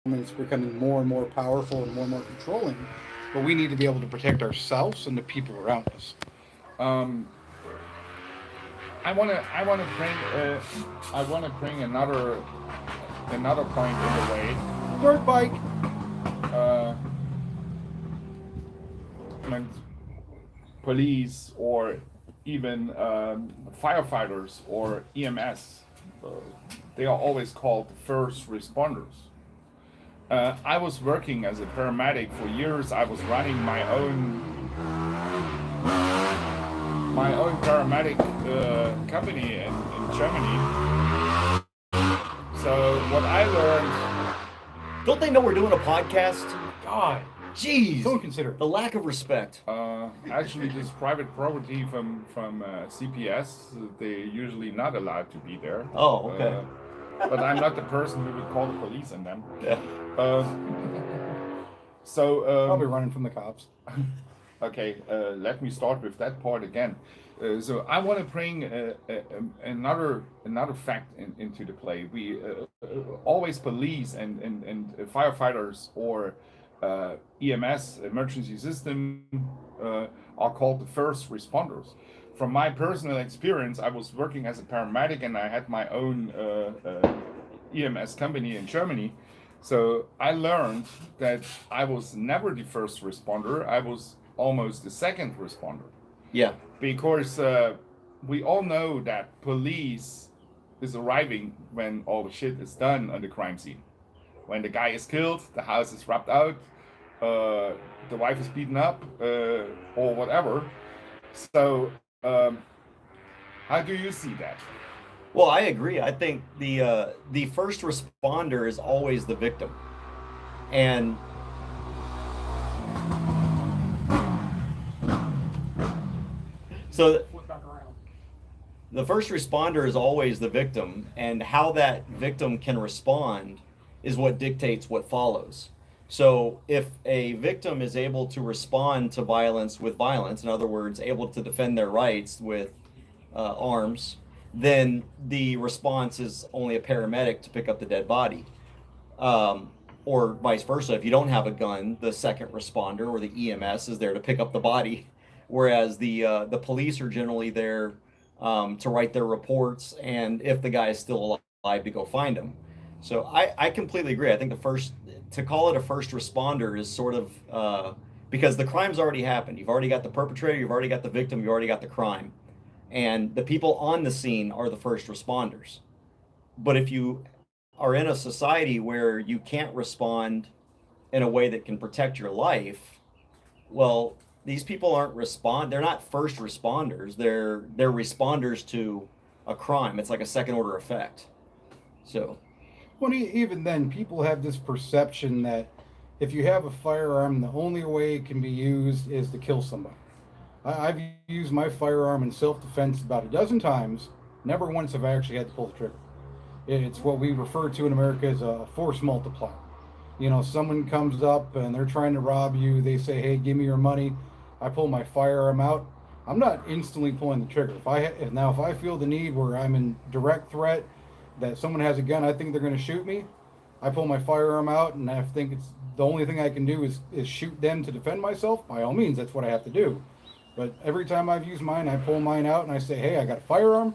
government's becoming more and more powerful and more controlling, but we need to be able to protect ourselves and the people around us. Um, I wanna bring another point in the way. Dirt bike. Uh, when police or even firefighters or EMS, uh, they are always called first responders. I was working as a paramedic for years. I was running my own paramedic company in Germany. So what I learned, Don't they know we're doing a podcast? God, Jeez. Don't consider it. The lack of respect. actually this private property from CPS, they're usually not allowed to be there. Oh, okay. But I'm not the person who would call the police on them. Yeah. Uh, so Probably running from the cops. Okay, let me start with that part again. So I want to bring another fact into the play. We always police and firefighters or EMS emergency system are called the first responders. From my personal experience, I was working as a paramedic and I had my own EMS company in Germany. So I learned that I was never the first responder. I was almost the second responder Yeah. because we all know that police is arriving when all the shit is done on the crime scene. When the guy is killed, the house is wrapped out, the wife is beaten up, or whatever. So, how do you see that? Well, I agree. I think the first responder is always the victim, and so the first responder is always the victim, and how that victim can respond is what dictates what follows. So, if a victim is able to respond to violence with violence, in other words, able to defend their rights with arms, then the response is only a paramedic to pick up the dead body. Or vice versa. If you don't have a gun, the second responder or the EMS is there to pick up the body, whereas the police are generally there to write their reports and if the guy is still alive to go find him. So I completely agree. I think the first to call it a first responder is sort of because the crime's already happened. You've already got the perpetrator, you've already got the victim, you've already got the crime, and the people on the scene are the first responders. But if you are in a society where you can't respond in a way that can protect your life, well, these people aren't respond. They're not first responders. They're responders to a crime. It's like a second order effect. So Well, even then, people have this perception that if you have a firearm, the only way it can be used is to kill somebody. I've used my firearm in self defense about a dozen times. Never once have I actually had to pull the trigger. It's what we refer to in America as a force multiplier. Someone comes up and they're trying to rob you. They say, "Hey, give me your money." I pull my firearm out. I'm not instantly pulling the trigger. If I feel the need where I'm in direct threat that someone has a gun, I think they're going to shoot me. I pull my firearm out, and I think it's the only thing I can do is shoot them to defend myself. By all means, that's what I have to do. But every time I've used mine, I pull mine out and I say, "Hey, I got a firearm.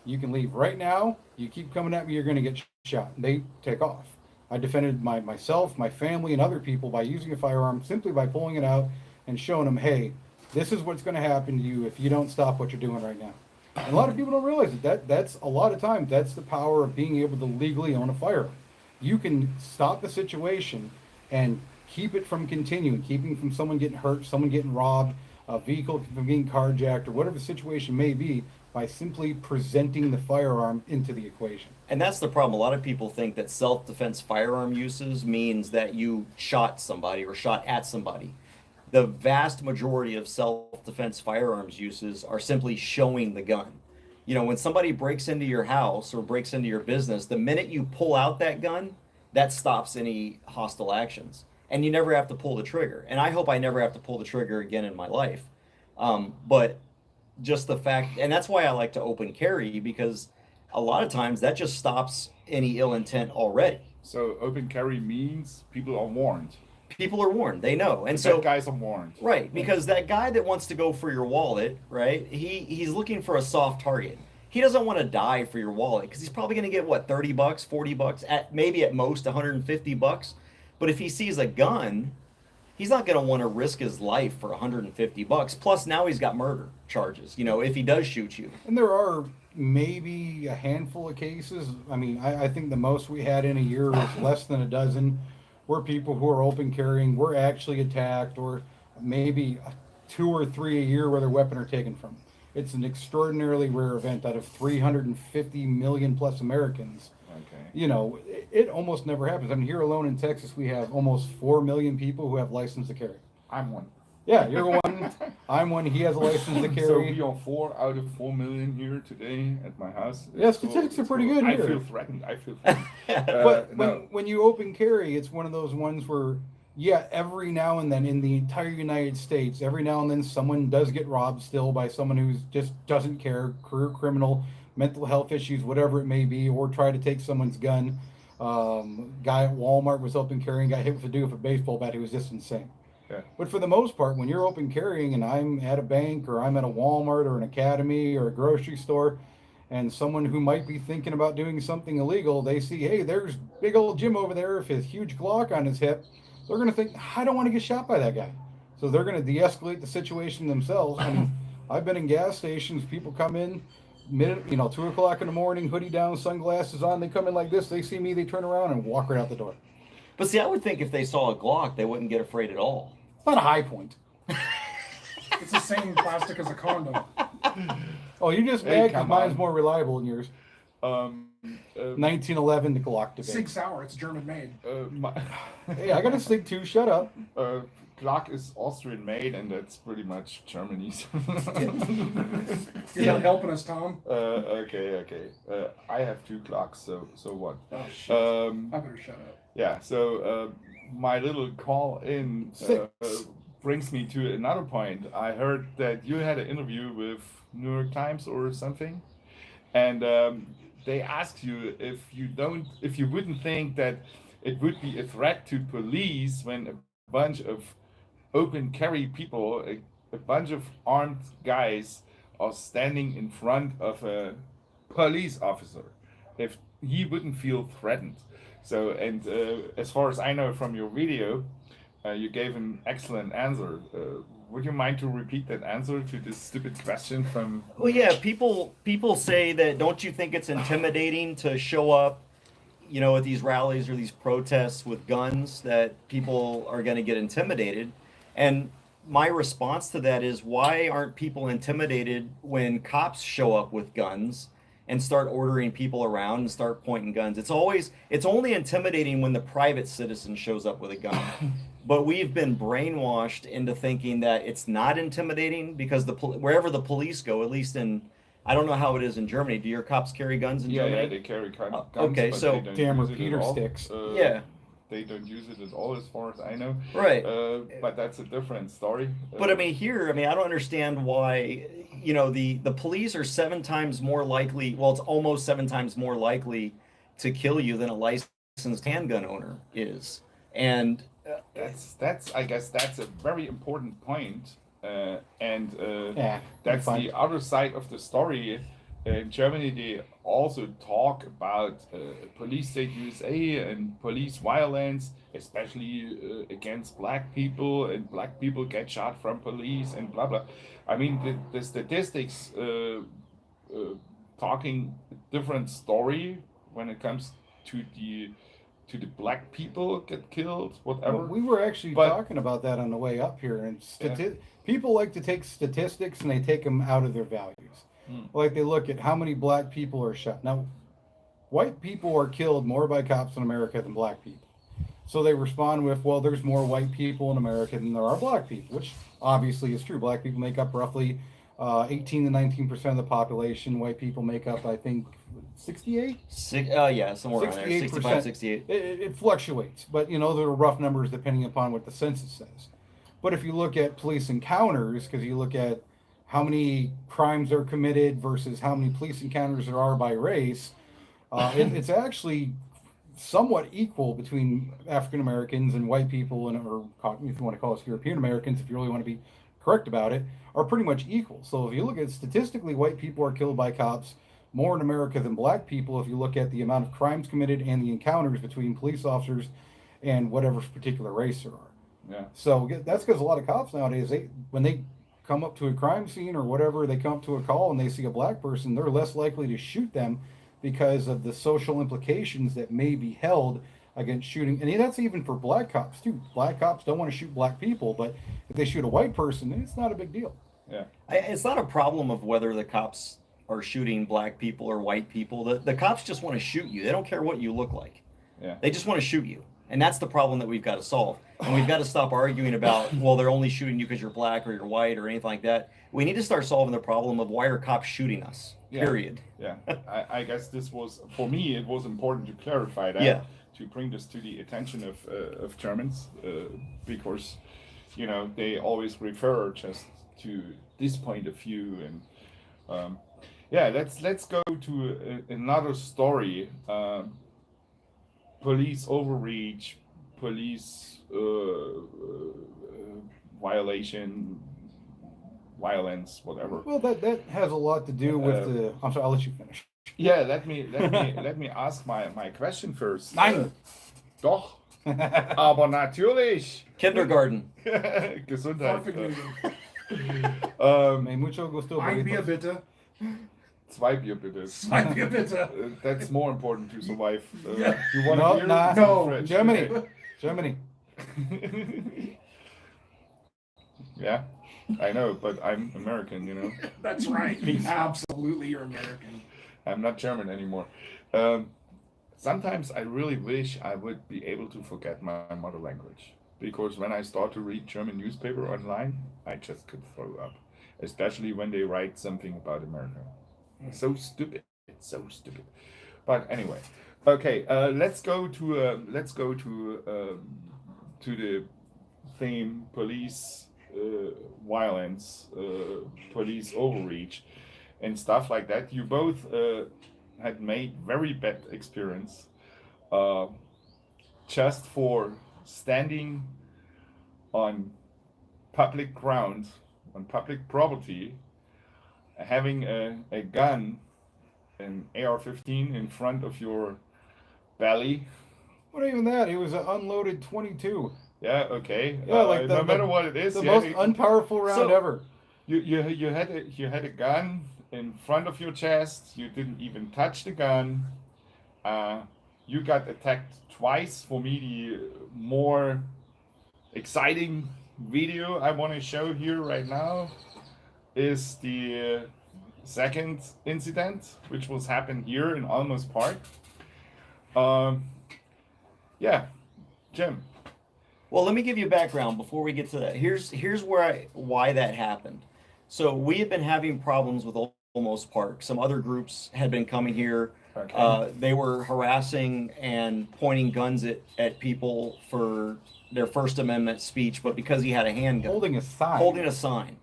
You can leave right now. You keep coming at me, you're going to get shot." And they take off. I defended myself, my family, and other people by using a firearm simply by pulling it out and showing them, "Hey, this is what's going to happen to you if you don't stop what you're doing right now." And a lot of people don't realize that's a lot of times that's the power of being able to legally own a firearm. You can stop the situation and keep it from continuing, keeping from someone getting hurt, someone getting robbed, a vehicle from being carjacked, or whatever the situation may be, by simply presenting the firearm into the equation. and that's the problem. A lot of people think that self-defense firearm uses means that you shot somebody or shot at somebody. The vast majority of self-defense firearms uses are simply showing the gun. When somebody breaks into your house or breaks into your business, the minute you pull out that gun, that stops any hostile actions. And you never have to pull the trigger. And I hope I never have to pull the trigger again in my life. But just the fact, and that's why I like to open carry, because a lot of times that just stops any ill intent already. So open carry means people are warned. People are warned. They know. And Bad so guys are warned. right, because that guy that wants to go for your wallet, right? He's looking for a soft target. He doesn't want to die for your wallet because he's probably going to get what, 30 bucks, 40 bucks, at maybe at most 150 bucks. But if he sees a gun, he's not going to want to risk his life for 150 bucks. Plus now he's got murder charges, you know, if he does shoot you. And there are maybe a handful of cases. I mean, I think the most we had in a year was less than a dozen, where people who are open carrying were actually attacked, or maybe 2 or 3 a year where their weapon are taken from. It's an extraordinarily rare event out of 350 million plus Americans. Okay. You know, it almost never happens. I mean, here alone in Texas, we have almost 4 million people who have license to carry. I'm one. Yeah, you're one. I'm one. He has a license to So carry. we are 4 out of 4 million here today at my house. Yeah, It's statistics cool. are pretty It's good cool. here. I feel threatened. I feel threatened. But no. when you open carry, it's one of those ones where, yeah, every now and then in the entire United States, every now and then someone does get robbed still by someone who just doesn't care, career criminal, mental health issues, whatever it may be, or try to take someone's gun. Guy at Walmart was open carrying, got hit with a dude with a baseball bat. He was just insane. Yeah. But for the most part, when you're open carrying and I'm at a bank or I'm at a Walmart or an academy or a grocery store, and someone who might be thinking about doing something illegal, they see, hey, there's big old Jim over there with his huge Glock on his hip. They're going to think, I don't want to get shot by that guy. So they're going to de-escalate the situation themselves. I mean, I've been in gas stations, people come in, 2 o'clock in the morning, hoodie down, sunglasses on, they come in like this, they see me, they turn around and walk right out the door. But see, I would think if they saw a Glock, they wouldn't get afraid at all. It's not a high point. It's the same plastic as a condom. Oh, you just Hey, mad because come mine's on. more reliable than yours. 1911, the Glock debate. Sig Sauer, it's German made. Hey, I got a Sig 2, shut up. Glock is Austrian made, and that's pretty much Germany's. You're not helping us, Tom. Okay. I have 2 Glocks, so what? Oh, shit. I better shut up. Yeah, so my little call in brings me to another point. I heard that you had an interview with New York Times or something, and they asked you if you wouldn't think that it would be a threat to police when a bunch of open carry people, a bunch of armed guys, are standing in front of a police officer, if he wouldn't feel threatened. So, and as far as I know from your video, you gave an excellent answer. Would you mind to repeat that answer to this stupid question from? Well, yeah, people say that, don't you think it's intimidating to show up, you know, at these rallies or these protests with guns, that people are going to get intimidated? And my response to that is, why aren't people intimidated when cops show up with guns and start ordering people around and start pointing guns? It's only intimidating when the private citizen shows up with a gun. But we've been brainwashed into thinking that it's not intimidating because wherever the police go, at least I don't know how it is in Germany. Do your cops carry guns in Germany? Yeah, they carry guns. Okay, but so- they don't Damn use it repeater at all. sticks. Yeah. They don't use it at all, as far as I know. Right. But that's a different story. But I mean, I don't understand why, you know, the police are 7 times more likely, well, it's almost 7 times more likely to kill you than a licensed handgun owner is. And that's I guess that's a very important point. Yeah, That's fine. the other side of the story. In Germany, they also talk about police state USA and police violence, especially against black people, and black people get shot from police and blah blah. I mean, the statistics talking a different story when it comes to the black people get killed, whatever. Well, we were actually But- talking about that on the way up here, and Yeah. people like to take statistics and they take them out of their values. Like they look at how many black people are shot. Now, white people are killed more by cops in America than black people. So they respond with, well, there's more white people in America than there are black people, which obviously is true. Black people make up roughly 18 to 19% of the population. White people make up, I think, 68? yeah, somewhere around there, 65, 68. It fluctuates, but you know, there are rough numbers depending upon what the census says. But if you look at police encounters, because you look at how many crimes are committed versus how many police encounters there are by race, it's actually somewhat equal between African Americans and white people, and or if you want to call us European Americans, if you really want to be correct about it, are pretty much equal. So if you look at statistically, white people are killed by cops more in America than black people. If you look at the amount of crimes committed and the encounters between police officers and whatever particular race there are. Yeah. So that's because a lot of cops nowadays, when they come up to a crime scene or whatever, they come up to a call and they see a black person, they're less likely to shoot them because of the social implications that may be held against shooting. And that's even for black cops too. Black cops don't want to shoot black people, but if they shoot a white person, it's not a big deal. Yeah. It's not a problem of whether the cops are shooting black people or white people. The cops just want to shoot you. They don't care what you look like. Yeah. They just want to shoot you. And that's the problem that we've got to solve. And we've got to stop arguing about, well, they're only shooting you because you're black or you're white or anything like that. We need to start solving the problem of why are cops shooting us, period. Yeah. I guess this was, for me, it was important to clarify that. Yeah. To bring this to the attention of Germans, because, they always refer just to this point of view. And let's go to another story. Police overreach, police violation, violence, whatever. Well, that has a lot to do with the. I'm sorry, I'll let you finish. Yeah, let me ask my question first. Nein. Doch. Aber natürlich. Kindergarten. Gesundheit. May mucho gusto. Ein Bier bitte. 2 Bier bitte. Ein Bier bitte. That's more important to survive. Yeah. You want No, a beer? nah. It's in the No. fridge. Germany. Yeah, I know, but I'm American, That's right. Absolutely, you're American. I'm not German anymore. Sometimes I really wish I would be able to forget my mother language, because when I start to read German newspaper online, I just could throw up, especially when they write something about America. So stupid. It's so stupid. But anyway, okay. Let's go to the theme: police violence, police overreach, and stuff like that. You both had made very bad experience just for standing on public ground, on public property, having a gun, an AR-15 in front of your belly. Not even that. It was an unloaded 22. Yeah, okay. Yeah, like no matter what it is, The yeah, most unpowerful round So- ever. you had a gun in front of your chest. You didn't even touch the gun. You got attacked twice. For me, the more exciting video I want to show here right now is the second incident, which was happened here in Almos Park. Yeah, Jim. Well, let me give you background before we get to that. Here's why that happened. So we had been having problems with Olmos Park. Some other groups had been coming here. Okay. They were harassing and pointing guns at people for their First Amendment speech, but because he had a handgun. Holding a sign. Holding a sign.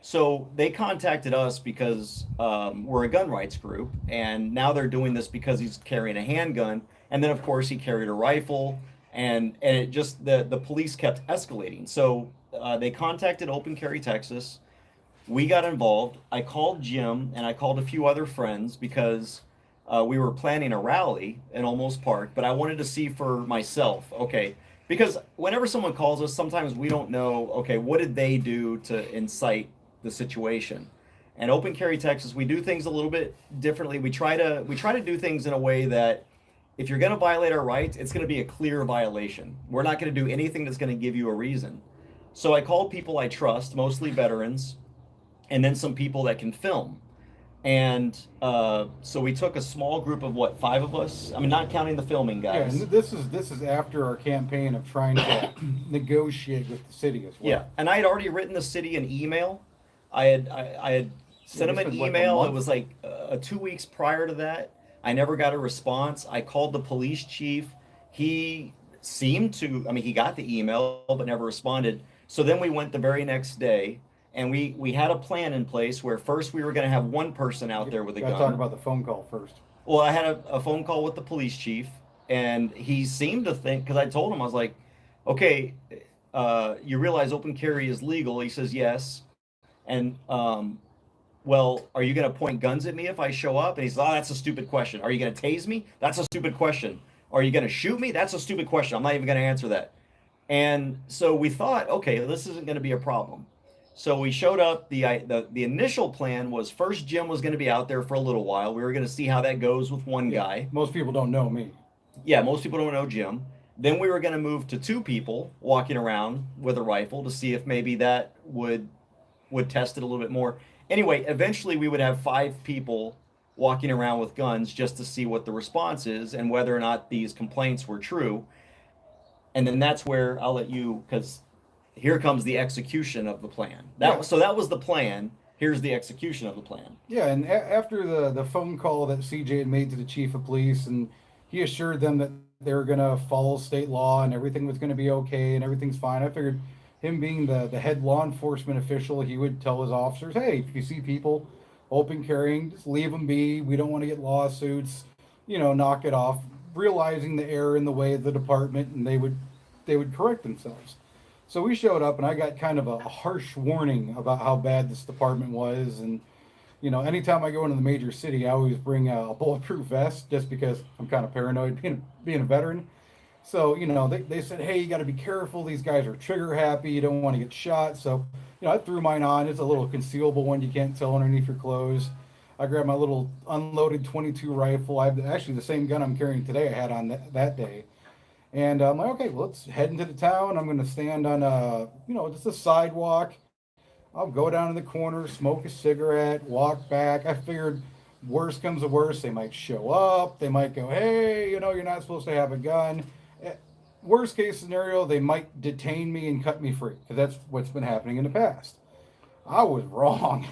So they contacted us because we're a gun rights group, and now they're doing this because he's carrying a handgun, and then of course he carried a rifle, and it just the police kept escalating. So they contacted Open Carry Texas. We got involved. I called Jim and I called a few other friends because we were planning a rally in Olmos Park, but I wanted to see for myself. Okay. Because whenever someone calls us, sometimes we don't know, okay, what did they do to incite the situation? And Open Carry Texas, we do things a little bit differently. We try to do things in a way that if you're going to violate our rights, it's going to be a clear violation. We're not going to do anything that's going to give you a reason. So I called people I trust, mostly veterans, and then some people that can film. And so we took a small group of 5 of us. I mean, not counting the filming Yeah, guys. and this is after our campaign of trying to negotiate with the city as well. Yeah, and I had already written the city an email. I had sent them this an was like a email. It month? was like 2 weeks prior to that. I never got a response. I called the police chief. He seemed to, I mean, he got the email but never responded. So then we went the very next day, and we had a plan in place where first we were going to have one person out there with a Gotta gun. talk about the phone call first. Well, I had a phone call with the police chief, and he seemed to think, because I told him, I was like, okay, you realize open carry is legal? He says yes. And well, are you going to point guns at me if I show up? And he's, oh, that's a stupid question. Are you going to tase me? That's a stupid question. Are you going to shoot me? That's a stupid question. I'm not even going to answer that. And so we thought, okay, this isn't going to be a problem. So we showed up. The initial plan was first Jim was going to be out there for a little while. We were going to see how that goes with one guy. Most people don't know me. Yeah, most people don't know Jim. Then we were going to move to 2 people walking around with a rifle to see if maybe that would test it a little bit more. Anyway, eventually we would have 5 people walking around with guns just to see what the response is and whether or not these complaints were true. And then that's where I'll let you, because here comes the execution of the plan. So that was the plan. Here's the execution of the plan. Yeah, and after the phone call that CJ had made to the chief of police, and he assured them that they were going to follow state law and everything was going to be okay and everything's fine. I figured him being the head law enforcement official, he would tell his officers, hey, if you see people open carrying, just leave them be. We don't want to get lawsuits, knock it off, realizing the error in the way of the department, and they would correct themselves. So we showed up, and I got kind of a harsh warning about how bad this department was. And, anytime I go into the major city, I always bring a bulletproof vest just because I'm kind of paranoid being a veteran. So, they said, hey, you got to be careful. These guys are trigger happy. You don't want to get shot. So, I threw mine on. It's a little concealable one. You can't tell underneath your clothes. I grabbed my little unloaded 22 rifle. I have actually the same gun I'm carrying today I had on that day. And I'm like, okay, well, let's head into the town. I'm going to stand on just a sidewalk. I'll go down to the corner, smoke a cigarette, walk back. I figured worst comes to worst, they might show up. They might go, hey, you're not supposed to have a gun. Worst case scenario, they might detain me and cut me free, because that's what's been happening in the past. I was wrong.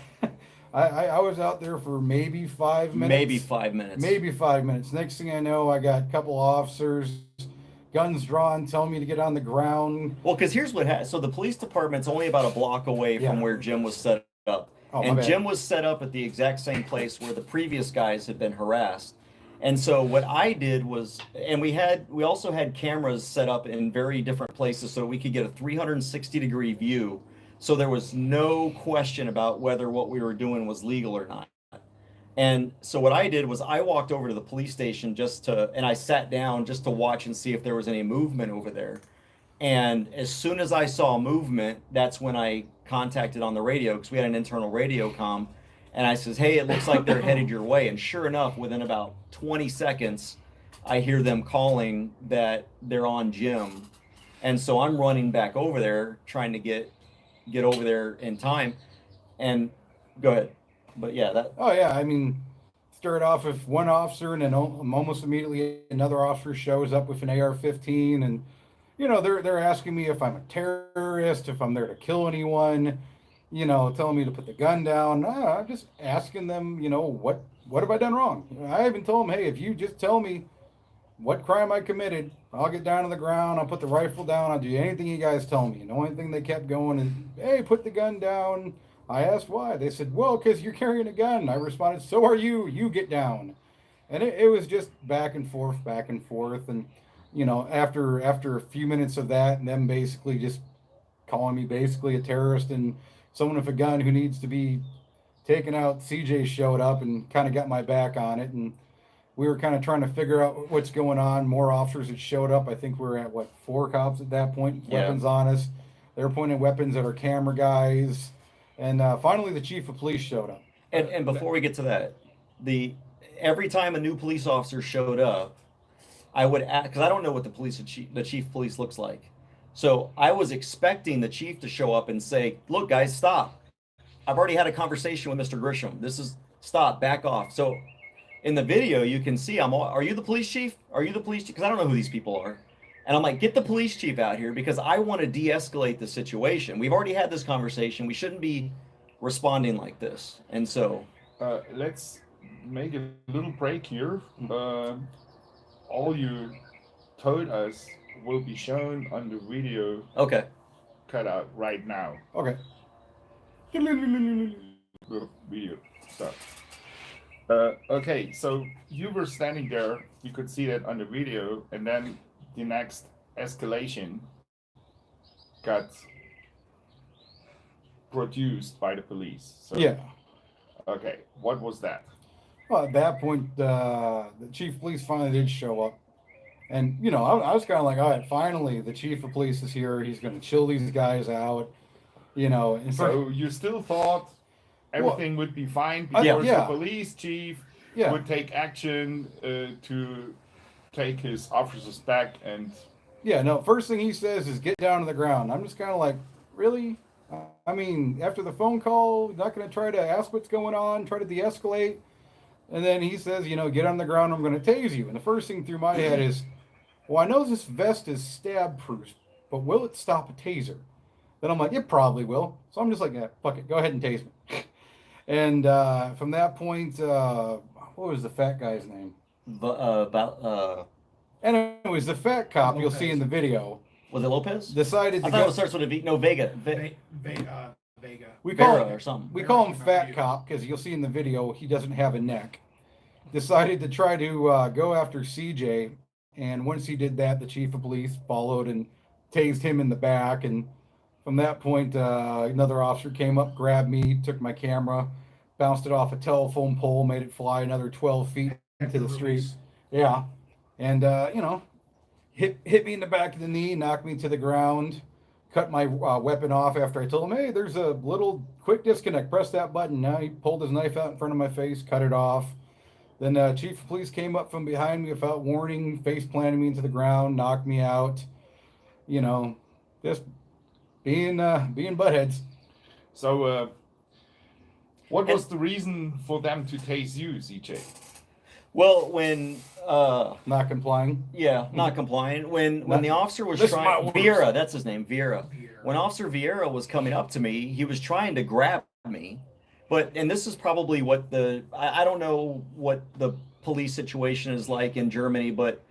I was out there for maybe 5 minutes. Maybe 5 minutes. Next thing I know, I got a couple officers, guns drawn, telling me to get on the ground. Well, because here's what happened. So the police department's only about a block away from where Jim was set up. And Jim was set up at the exact same place where the previous guys had been harassed. And so what I did was, and we also had cameras set up in very different places so we could get a 360-degree view. So there was no question about whether what we were doing was legal or not. And so what I did was I walked over to the police station and I sat down just to watch and see if there was any movement over there. And as soon as I saw movement, that's when I contacted on the radio, because we had an internal radio comm. And I says, hey, it looks like they're headed your way. And sure enough, within about 20 seconds, I hear them calling that they're on Jim. And so I'm running back over there, trying to get over there in time. And go ahead. But yeah, that. Oh yeah, I mean, start off with one officer, and then almost immediately another officer shows up with an AR-15, and they're asking me if I'm a terrorist, if I'm there to kill anyone, telling me to put the gun down. I'm just asking them, what have I done wrong? I even told them, hey, if you just tell me what crime I committed, I'll get down on the ground, I'll put the rifle down, I'll do anything you guys tell me. And the only thing they kept going is, hey, put the gun down. I asked why. They said, well, because you're carrying a gun. I responded, so are you. You get down. And it was just back and forth. And, after a few minutes of that, and them basically just calling me basically a terrorist and someone with a gun who needs to be taken out, CJ showed up and kind of got my back on it. And we were kind of trying to figure out what's going on. More officers had showed up. I think we were at, 4 cops at that point, weapons on us. They were pointing weapons at our camera guys. And finally, the chief of police showed up. And before we get to that, every time a new police officer showed up, I would ask, because I don't know what the chief of police looks like. So I was expecting the chief to show up and say, look, guys, stop. I've already had a conversation with Mr. Grisham. Stop, back off. So in the video, you can see, are you the police chief? Are you the police chief? Because I don't know who these people are. And I'm like, get the police chief out here, because I want to de-escalate the situation. We've already had this conversation. We shouldn't be responding like this. And so let's make a little break here. All you told us will be shown on the video cutout right now. Okay. Little video stuff. Okay, so you were standing there. You could see that on the video, and then the next escalation got produced by the police. So, Yeah. Okay, what was that? Well, at that point, the chief of police finally did show up. And, you know, I was kind of like, all right, finally, the chief of police is here. He's going to chill these guys out, you know. And So you still thought everything would be fine because yeah. the police chief yeah. would take action to take his officers back and Yeah, no, first thing he says is get down to the ground. I'm just kind of like, really? I mean, after the phone call, not going to try to ask what's going on, try to de-escalate. And then he says, you know, get on the ground, I'm going to tase you. And the first thing through my head is, well, I know this vest is stab proof, but will it stop a taser? Then I'm like, it probably will. So I'm just like, yeah, fuck it, go ahead and tase me. And from that point, what was the fat guy's name? And it was the fat cop you'll see in the video. Was it Lopez? Decided to I thought it starts with a V. No, Vega. Vega. we call Vera him, or something. we call him Fat Cop because you'll see in the video he doesn't have a neck. Decided to try to go after CJ, and once he did that, the chief of police followed and tased him in the back. And from that point, another officer came up, grabbed me, took my camera, bounced it off a telephone pole, made it fly another 12 feet into the street. Yeah, and you know, hit me in the back of the knee, knocked me to the ground, cut my weapon off after I told him, hey, there's a little quick disconnect, press that button. Now he pulled his knife out in front of my face, cut it off. Then chief of police came up from behind me without warning, face planted me into the ground, knocked me out. You know, just being buttheads. so what was the reason for them to tase you, CJ? Well, when Not complying. yeah, not compliant. When Not- the officer was this is my trying, words. Vieira, that's his name, Vieira. When Officer Vieira was coming up to me, he was trying to grab me. But, and this is probably what I don't know what the police situation is like in Germany, but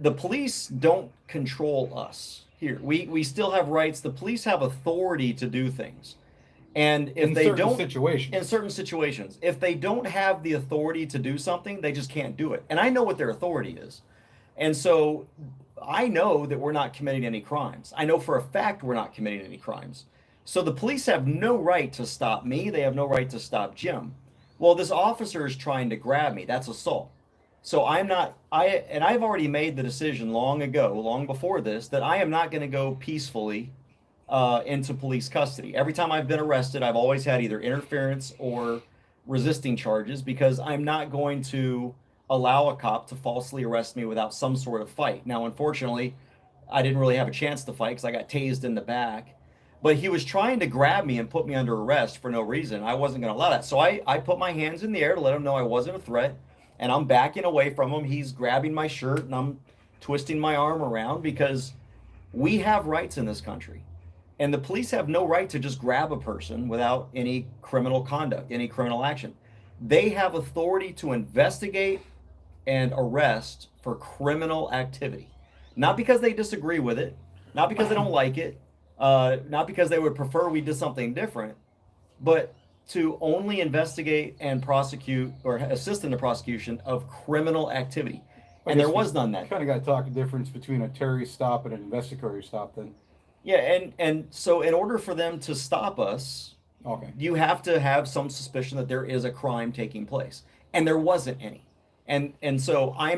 the police don't control us here. We still have rights. The police have authority to do things. And if in they certain don't, situations. in certain situations, if they don't have the authority to do something, they just can't do it. And I know what their authority is. And so I know that we're not committing any crimes. I know for a fact we're not committing any crimes. So the police have no right to stop me. They have no right to stop Jim. Well, this officer is trying to grab me. That's assault. So I've already made the decision long ago, long before this, that I am not going to go peacefully into police custody. Every time I've been arrested, I've always had either interference or resisting charges because I'm not going to allow a cop to falsely arrest me without some sort of fight. Now, unfortunately, I didn't really have a chance to fight because I got tased in the back. But he was trying to grab me and put me under arrest for no reason. I wasn't going to allow that. So I put my hands in the air to let him know I wasn't a threat. And I'm backing away from him. He's grabbing my shirt and I'm twisting my arm around because we have rights in this country. And the police have no right to just grab a person without any criminal conduct, any criminal action. They have authority to investigate and arrest for criminal activity. Not because they disagree with it, not because they don't like it, not because they would prefer we did something different, but to only investigate and prosecute or assist in the prosecution of criminal activity. And there was none that. Kind of got to talk a difference between a Terry stop and an investigatory stop then. Yeah, and so in order for them to stop us, Okay. you have to have some suspicion that there is a crime taking place. And there wasn't any. And so I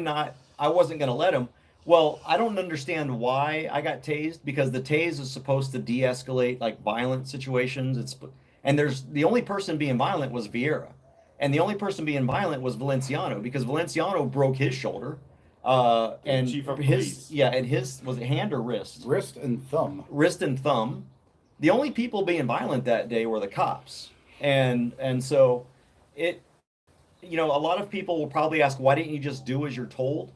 wasn't going to let him. Well, I don't understand why I got tased because the tase is supposed to de-escalate like violent situations. And the only person being violent was Vieira. And the only person being violent was Valenciano because Valenciano broke his shoulder. And chief of his police. and his was it hand or wrist? Wrist and thumb. Wrist and thumb. The only people being violent that day were the cops. And so it, you know, a lot of people will probably ask, why didn't you just do as you're told?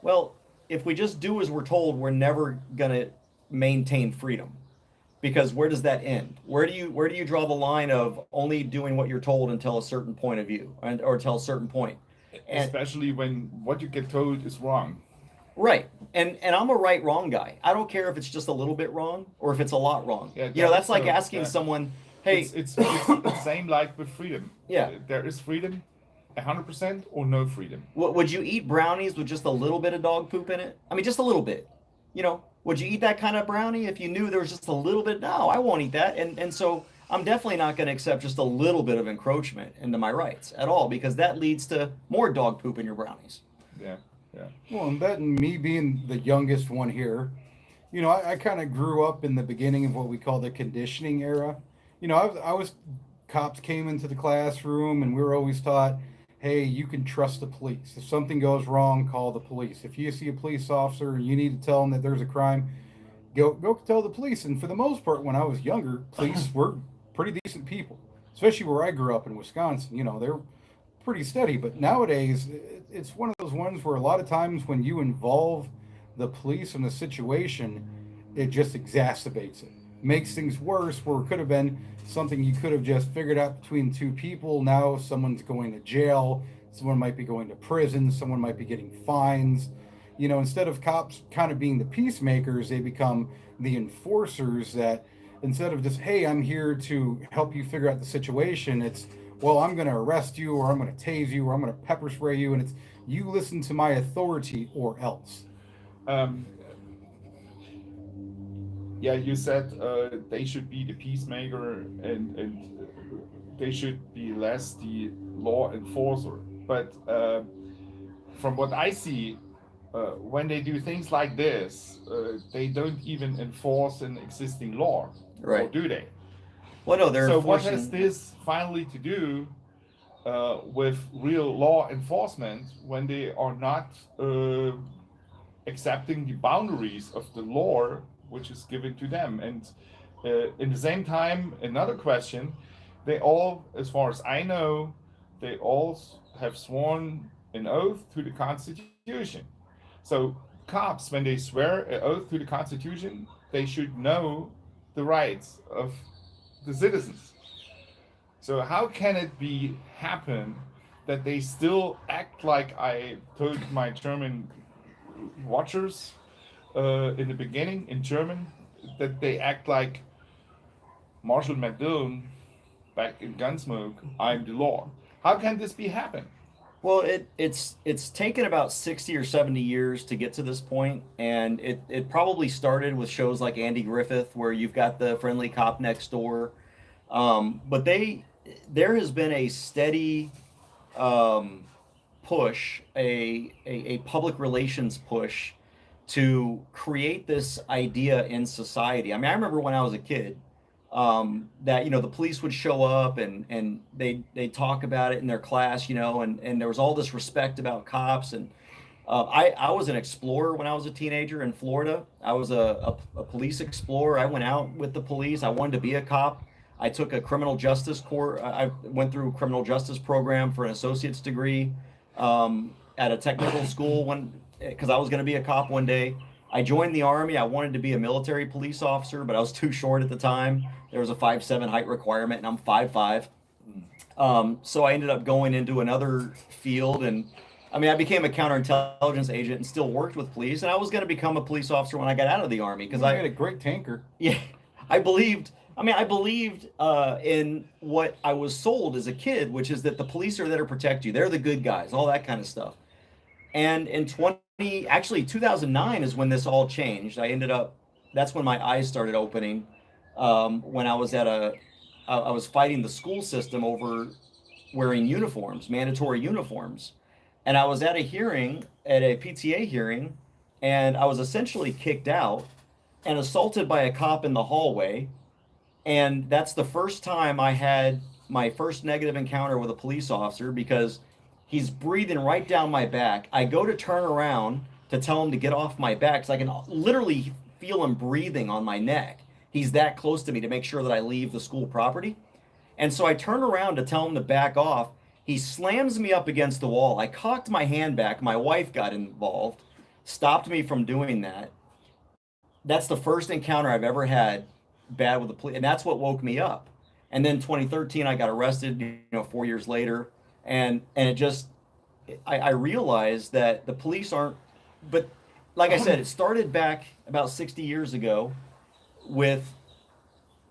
Well, if we just do as we're told, we're never gonna maintain freedom. Because where does that end? Where do you draw the line of only doing what you're told until a certain point of view or until a certain point? And, Especially when what you get told is wrong. right. And I'm a right wrong guy. I don't care if it's just a little bit wrong or if it's a lot wrong. Yeah, you know, that's like so, asking someone, hey, It's the same like with freedom. Yeah. There is freedom, 100% or no freedom. Would you eat brownies with just a little bit of dog poop in it? I mean, just a little bit. You know, would you eat that kind of brownie if you knew there was just a little bit? No, I won't eat that. And so I'm definitely not going to accept just a little bit of encroachment into my rights at all, because that leads to more dog poop in your brownies. Yeah, yeah. Well, and that, and me being the youngest one here, you know, I kind of grew up in the beginning of what we call the conditioning era. You know, I was cops came into the classroom, and we were always taught, hey, you can trust the police. If something goes wrong, call the police. If you see a police officer and you need to tell them that there's a crime, go tell the police. And for the most part, when I was younger, police were pretty decent people, especially where I grew up in Wisconsin. You know, they're pretty steady. But nowadays, it's one of those ones where a lot of times when you involve the police in the situation, it just exacerbates it, makes things worse, where it could have been something you could have just figured out between two people. Now someone's going to jail, someone might be going to prison, someone might be getting fines. You know, instead of cops kind of being the peacemakers, they become the enforcers, that instead of just, hey, I'm here to help you figure out the situation, it's, well, I'm going to arrest you, or I'm going to tase you, or I'm going to pepper spray you, and it's, you listen to my authority or else. Yeah, you said they should be the peacemaker, and they should be less the law enforcer. But from what I see, when they do things like this, they don't even enforce an existing law, or Right. do they? Well, no, they're So what enforcing. has this finally to do with real law enforcement when they are not accepting the boundaries of the law which is given to them? And in the same time, another question, they all, as far as I know, they all have sworn an oath to the Constitution. So cops, when they swear an oath to the Constitution, they should know the rights of the citizens. So how can it be happen that they still act like I told my German watchers in the beginning in German, that they act like Marshall McLuhan back in Gunsmoke, I'm the law. How can this be happen? Well, it's taken about 60 or 70 years to get to this point, and it probably started with shows like Andy Griffith, where you've got the friendly cop next door. But there has been a steady push, a public relations push to create this idea in society. I mean, I remember when I was a kid, that, you know, the police would show up and they'd talk about it in their class, you know, and there was all this respect about cops. And I was an explorer when I was a teenager in Florida. I was a police explorer. I went out with the police. I wanted to be a cop. I took a criminal justice course. I went through a criminal justice program for an associate's degree at a technical school because I was going to be a cop one day. I joined the Army. I wanted to be a military police officer, but I was too short at the time. There was a 5'7" height requirement, and I'm 5'5". So I ended up going into another field, and I mean, I became a counterintelligence agent and still worked with police. And I was going to become a police officer when I got out of the Army, because I had a great tanker. Yeah, I believed in what I was sold as a kid, which is that the police are there to protect you. They're the good guys, all that kind of stuff. And in 2009 is when this all changed. That's when my eyes started opening, when I was I was fighting the school system over wearing uniforms, mandatory uniforms. And I was at a PTA hearing, and I was essentially kicked out and assaulted by a cop in the hallway. And that's the first time I had my first negative encounter with a police officer, because he's breathing right down my back. I go to turn around to tell him to get off my back, because I can literally feel him breathing on my neck. He's that close to me, to make sure that I leave the school property. And so I turn around to tell him to back off. He slams me up against the wall. I cocked my hand back. My wife got involved, stopped me from doing that. That's the first encounter I've ever had bad with the police, and that's what woke me up. And then 2013, I got arrested, 4 years later, and it just, I realized that the police aren't, but like I said, it started back about 60 years ago with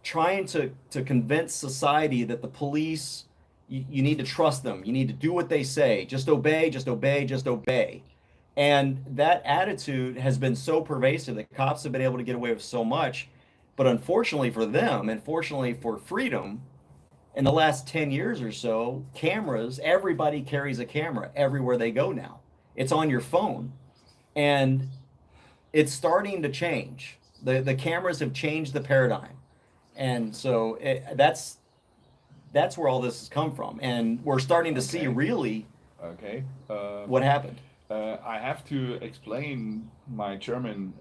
trying to convince society that the police you need to trust them. You need to do what they say. Just obey, just obey, just obey. And that attitude has been so pervasive that cops have been able to get away with so much. But unfortunately for them, and fortunately for freedom, in the last 10 years or so, cameras, everybody carries a camera everywhere they go now. It's on your phone. And it's starting to change. The cameras have changed the paradigm. And so that's where all this has come from. And we're starting to see Okay. really Okay. what happened. I have to explain my German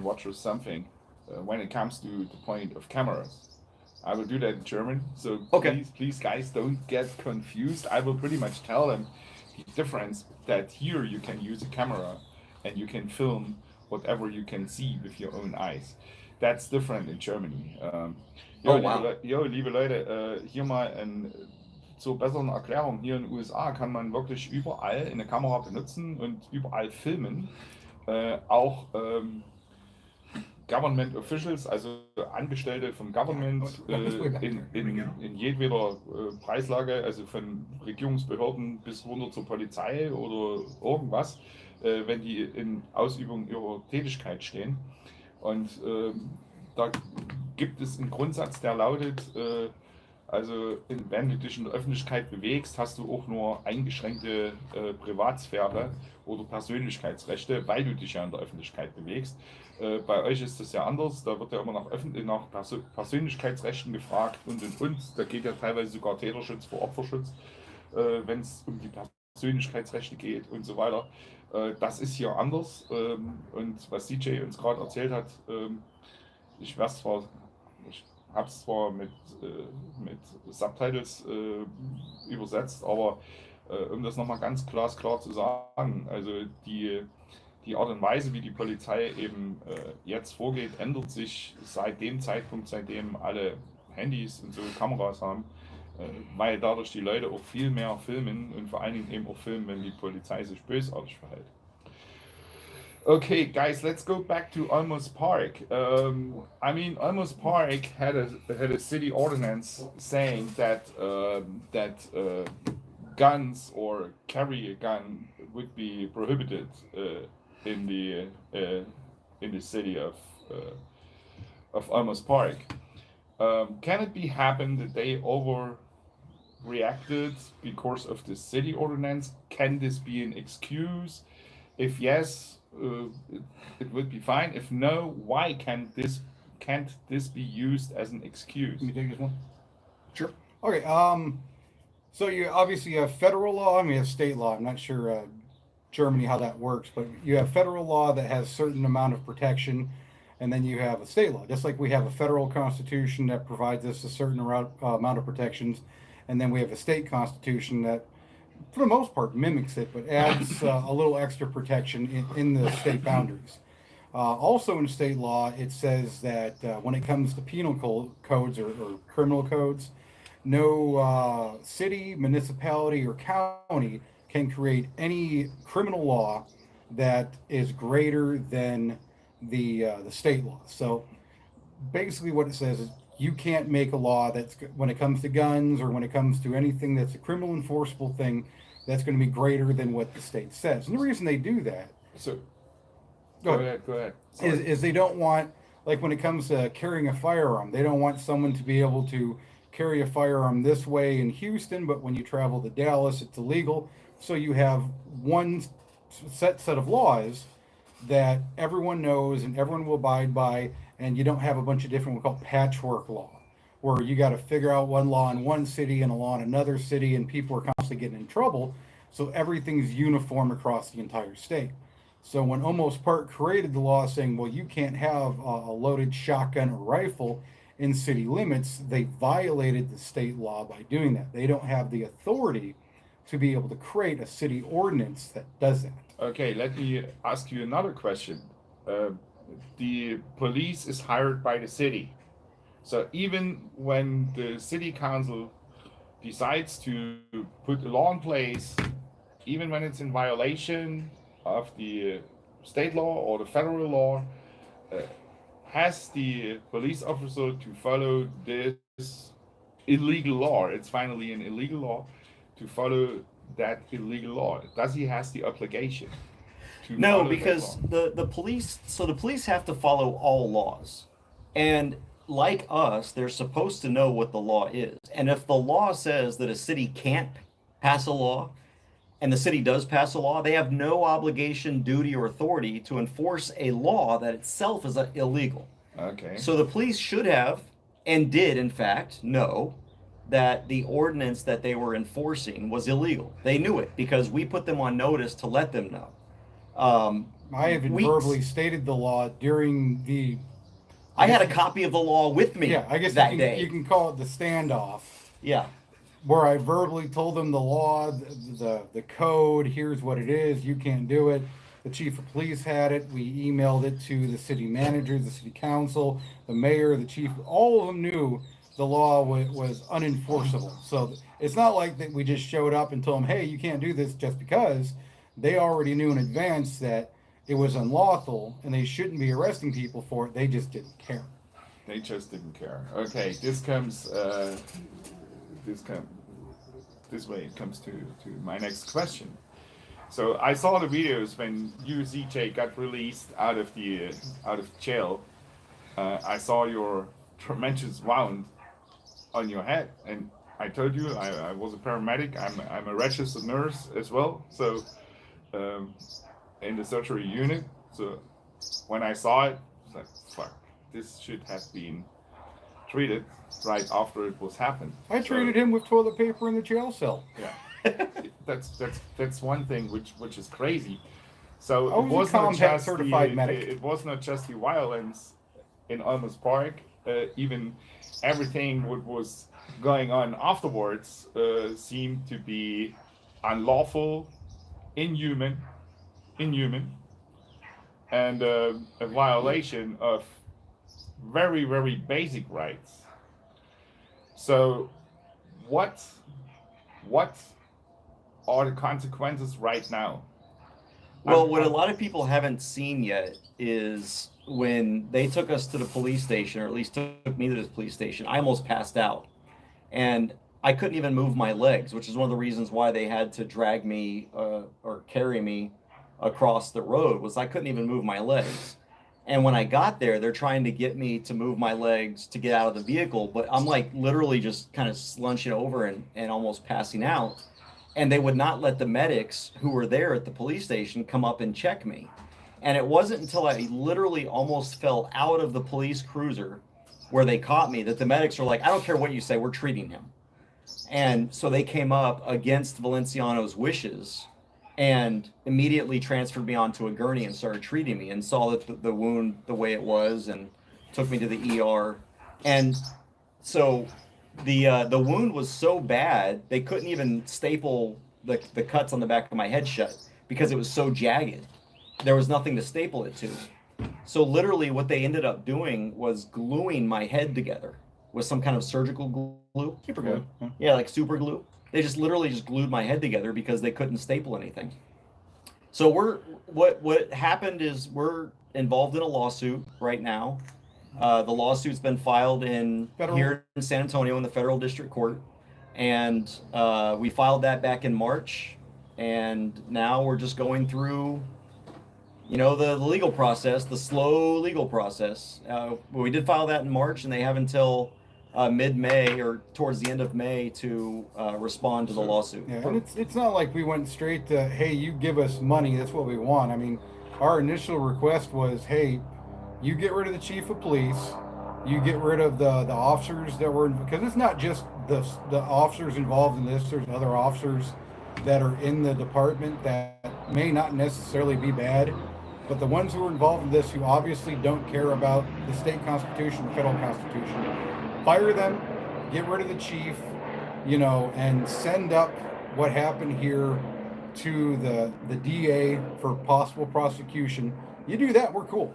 watchers something when it comes to the point of cameras. I will do that in German, so Okay. please, guys, don't get confused. I will pretty much tell them the difference that here you can use a camera and you can film whatever you can see with your own eyes. That's different in Germany. Oh, wow. Liebe Leute, hier mal zur besseren Erklärung. Hier in den USA kann man wirklich überall eine Kamera benutzen und überall filmen. Auch Government Officials, also Angestellte vom Government in jedweder Preislage, also von Regierungsbehörden bis runter zur Polizei oder irgendwas, wenn die in Ausübung ihrer Tätigkeit stehen. Und da gibt es einen Grundsatz, der lautet, also wenn du dich in der Öffentlichkeit bewegst, hast du auch nur eingeschränkte Privatsphäre oder Persönlichkeitsrechte, weil du dich ja in der Öffentlichkeit bewegst. Bei euch ist das ja anders, da wird ja immer nach Persönlichkeitsrechten gefragt und. Da geht ja teilweise sogar Täterschutz vor Opferschutz, wenn es um die Persönlichkeitsrechte geht und so weiter. Das ist hier anders und was CJ uns gerade erzählt hat, ich habe es zwar mit Subtitles übersetzt, aber um das nochmal ganz glasklar zu sagen, also die Art und Weise, wie die Polizei eben jetzt vorgeht, ändert sich seit dem Zeitpunkt, seitdem alle Handys und so Kameras haben, weil dadurch die Leute auch viel mehr filmen und vor allen Dingen eben auch filmen, wenn die Polizei sich bösartig verhält. Okay, guys, let's go back to Olmos Park. I mean, Olmos Park had a city ordinance saying that guns or carry a gun would be prohibited in the city of Olmos Park. Can it be happen that they overreacted because of the city ordinance? Can this be an excuse? If yes, it would be fine. If no, why can't this be used as an excuse? Can you take this one? Sure. Okay. So you obviously have federal law and we have state law. I'm not sure Germany how that works, but you have federal law that has certain amount of protection, and then you have a state law. Just like we have a federal constitution that provides us a certain amount of protections, and then we have a state constitution that, for the most part, mimics it, but adds a little extra protection in the state boundaries. Also in state law, it says that when it comes to penal codes or criminal codes, no city, municipality, or county can create any criminal law that is greater than the state law. So basically what it says is you can't make a law that's, when it comes to guns or when it comes to anything that's a criminal enforceable thing, that's going to be greater than what the state says. And the reason they do that, So Go go ahead. Sorry. is they don't want, like when it comes to carrying a firearm, they don't want someone to be able to carry a firearm this way in Houston, but when you travel to Dallas, it's illegal. So you have one set of laws that everyone knows and everyone will abide by, and you don't have a bunch of different, we call patchwork law, where you got to figure out one law in one city and a law in another city, and people are constantly getting in trouble. So everything's uniform across the entire state. So when Olmos Park created the law saying, well, you can't have a loaded shotgun or rifle in city limits, they violated the state law by doing that. They don't have the authority to be able to create a city ordinance that does that. Okay, let me ask you another question. The police is hired by the city. So even when the city council decides to put a law in place, even when it's in violation of the state law or the federal law, has the police officer to follow this illegal law. It's finally an illegal law to follow that illegal law. Does he has the obligation to No, follow that because law? the police, so the police have to follow all laws. And like us, they're supposed to know what the law is. And if the law says that a city can't pass a law, and the city does pass a law, they have no obligation, duty, or authority to enforce a law that itself is illegal. Okay. So the police should have, and did in fact, know that the ordinance that they were enforcing was illegal. They knew it because we put them on notice to let them know. I even Weeks. verbally stated the law during the. I had a copy of the law with me Yeah, I guess that you day. can call it the standoff, Yeah. where I verbally told them the law, the code. Here's what it is. You can't do it. The chief of police had it. We emailed it to the city manager, the city council, the mayor, the chief. All of them knew the law was unenforceable. So it's not like that we just showed up and told them, hey, you can't do this just because. They already knew in advance that it was unlawful and they shouldn't be arresting people for it. They just didn't care. They just didn't care. Okay, this way it comes to my next question. So I saw the videos when you, ZJ, got released out of jail. I saw your tremendous wound on your head, and I told you I was a paramedic. I'm a registered nurse as well. So in the surgery unit. So when I saw it, I was like, fuck, this should have been treated right after it was happened. I treated him with toilet paper in the jail cell. Yeah, that's one thing which is crazy. So I was a Compact certified medic. It was not just the violence in Olmos Park. Even everything what was going on afterwards seemed to be unlawful, inhuman, and a violation of very, very basic rights. So what are the consequences right now? Well, what a lot of people haven't seen yet is when they took us to the police station, or at least took me to the police station, I almost passed out. And I couldn't even move my legs, which is one of the reasons why they had to drag me or carry me across the road, was I couldn't even move my legs. And when I got there, they're trying to get me to move my legs to get out of the vehicle, but I'm like literally just kind of slunching over and almost passing out. And they would not let the medics who were there at the police station come up and check me. And it wasn't until I literally almost fell out of the police cruiser where they caught me that the medics were like, I don't care what you say, we're treating him. And so they came up against Valenciano's wishes and immediately transferred me onto a gurney and started treating me, and saw that the wound the way it was and took me to the ER. And so the wound was so bad they couldn't even staple the cuts on the back of my head shut because it was so jagged. There was nothing to staple it to. So literally what they ended up doing was gluing my head together with some kind of surgical glue. Super glue. Yeah, like super glue. They just literally just glued my head together because they couldn't staple anything. So what happened is we're involved in a lawsuit right now. The lawsuit's been filed here in San Antonio in the federal district court, and we filed that back in March, and now we're just going through, the legal process, the slow legal process. We did file that in March, and they have until mid-May or towards the end of May to respond to the lawsuit. Yeah, and it's not like we went straight to, hey, you give us money, that's what we want. I mean, our initial request was, hey, you get rid of the chief of police, you get rid of the officers that were, because it's not just the officers involved in this, there's other officers that are in the department that may not necessarily be bad, but the ones who are involved in this who obviously don't care about the state constitution, the federal constitution, fire them, get rid of the chief, and send up what happened here to the DA for possible prosecution. You do that, we're cool.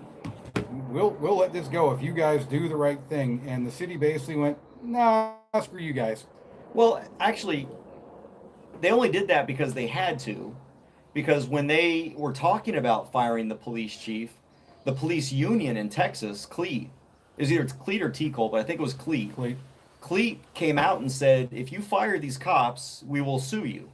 We'll let this go if you guys do the right thing. And the city basically went, nah, screw you guys. Well, actually, they only did that because they had to. Because when they were talking about firing the police chief, the police union in Texas, CLEAT, it was either CLEAT or TCOL, but I think it was CLEAT. Cleat came out and said, if you fire these cops, we will sue you.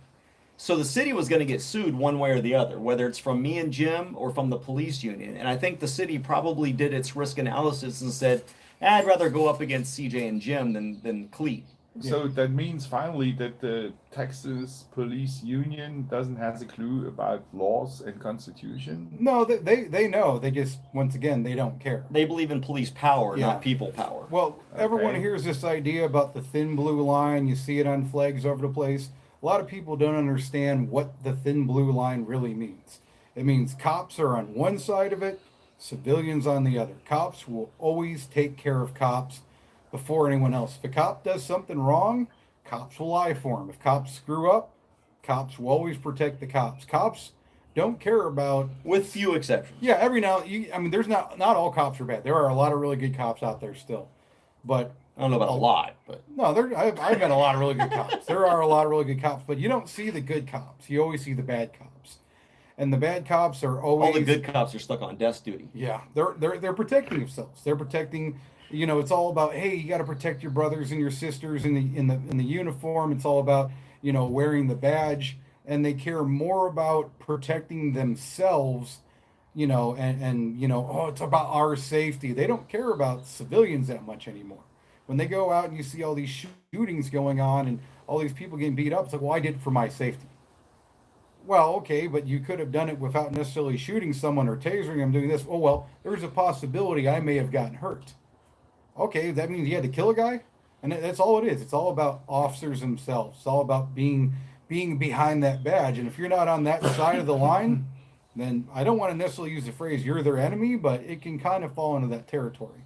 So the city was going to get sued one way or the other, whether it's from me and Jim or from the police union. And I think the city probably did its risk analysis and said, I'd rather go up against CJ and Jim than Cleat. So that means finally that the Texas Police Union doesn't have a clue about laws and constitution. No, they know. They just, once again, they don't care. They believe in police power, Yeah. not people power. Well, everyone Okay. hears this idea about the thin blue line. You see it on flags over the place. A lot of people don't understand what the thin blue line really means. It means cops are on one side of it, civilians on the other. Cops will always take care of cops before anyone else. If a cop does something wrong, cops will lie for him. If cops screw up, cops will always protect the cops. Cops don't care about, With few exceptions. yeah, every now, I mean, there's not all cops are bad. There are a lot of really good cops out there still. But I don't know about a lot, but no, I've met a lot of really good cops. There are a lot of really good cops, but you don't see the good cops. You always see the bad cops. And the bad cops are always, all the good cops are stuck on desk duty. yeah, they're protecting themselves. They're protecting, you know, it's all about, hey, you got to protect your brothers and your sisters in the uniform. It's all about, you know, wearing the badge, and they care more about protecting themselves, you know, and you know, oh, it's about our safety. They don't care about civilians that much anymore. When they go out and you see all these shootings going on and all these people getting beat up, it's like, well, I did it for my safety. Well, okay, but you could have done it without necessarily shooting someone or tasering them, doing this. Oh, well, there's a possibility I may have gotten hurt. Okay, that means you had to kill a guy? And that's all it is. It's all about officers themselves. It's all about being behind that badge. And if you're not on that side of the line, then I don't want to necessarily use the phrase you're their enemy, but it can kind of fall into that territory.